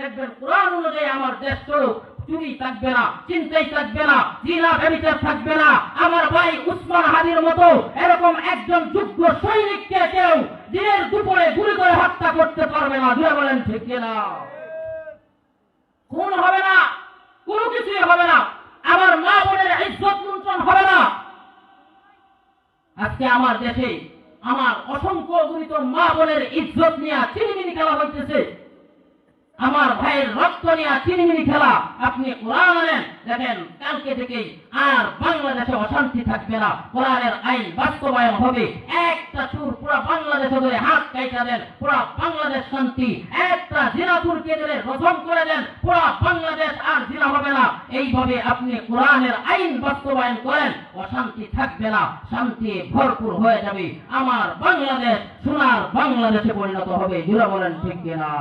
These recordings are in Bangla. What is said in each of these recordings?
দেখবেন কোরআন অনুযায়ী আমার দেশ চলুক, চুরি থাকবে না, চিন্তাই থাকবে না, জিনা ব্যভিচার থাকবে না। আমার ভাই উসমান হাদির মতো এরকম একজন যোগ্য সৈনিককে কেউ দিনের দুপুরে গুলি করে হত্যা করতে পারবে না। জুড়ে বলেন ঠিক কিনা? খুন হবে না, কোনো কিছুই হবে না, আমার মা বোনের ইজ্জত লুণ্ঠন হবে না। আজকে আমার দেশে আমার অসংখ্য গরিত মা বোনের ইজ্জত নিয়ে চিনিমিনি খেলা হইতেছে, আমার ভাইয়ের রক্ত নিয়ে চিনিমিনি খেলা। আপনি কোরআন আনেন, দেখেন কালকে থেকেই আর বাংলাদেশে অশান্তি থাকবে না, কোরআনের আইন বাস্তবায়ন হবে। একটা চুর পুরো বাংলাদেশে ধরে হাত কাইটা দেন, পুরো বাংলাদেশ শান্তি। একটা জিনাপুরকে ধরে রজম করে দেন, পুরো বাংলাদেশ আর জিনা হবে না। এইভাবে আপনি কোরআনের আইন বাস্তবায়ন করেন, অশান্তি থাকবে না, শান্তি ভরপুর হয়ে যাবে। আমার বাংলাদেশ সোনার বাংলাদেশে পরিণত হবে। জুড়ে বলেন ঠিক কিনা?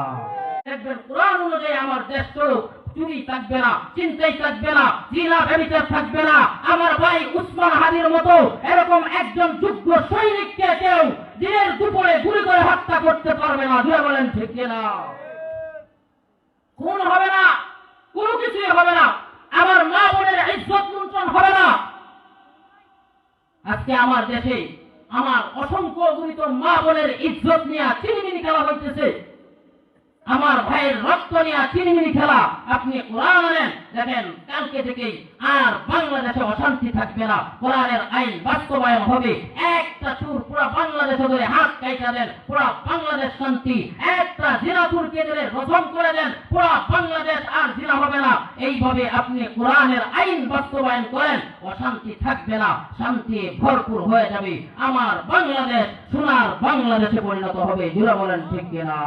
দেখবেন কোরআন অনুযায়ী আমার দেশ চলুক, চুরি থাকবে না, চিন্তাই থাকবে না, জিনা ব্যভিচার থাকবে না। আমার ভাই উসমান হাদির মতো এরকম একজন যোগ্য সৈনিককে কেউ দিনের দুপুরে গুলি করে হত্যা করতে পারবে না। জুড়ে বলেন ঠিক কিনা? খুন হবে না, কোনো কিছুই হবে না, আমার মা বোনের ইজ্জত লুণ্ঠন হবে না। আজকে আমার দেশে আমার অসংখ্য গরিত মা বোনের ইজ্জত নিয়ে চিনিমিনি খেলা হইতেছে, আমার ভাইয়ের রক্ত নিয়ে চিনিমিনি খেলা। আপনি কোরআন আনেন, দেখেন কালকে থেকেই আর বাংলাদেশে অশান্তি থাকবে না, কোরআনের আইন বাস্তবায়ন হবে। একটা চুর পুরো বাংলাদেশে ধরে হাত কাইটা দেন, পুরো বাংলাদেশ শান্তি। একটা জিনাপুরকে ধরে রজম করে দেন, পুরো বাংলাদেশ আর জিনা হবে না। এইভাবে আপনি কোরআনের আইন বাস্তবায়ন করেন, অশান্তি থাকবে না, শান্তি ভরপুর হয়ে যাবে। আমার বাংলাদেশ সোনার বাংলাদেশে পরিণত হবে। জুড়ে বলেন ঠিক কিনা?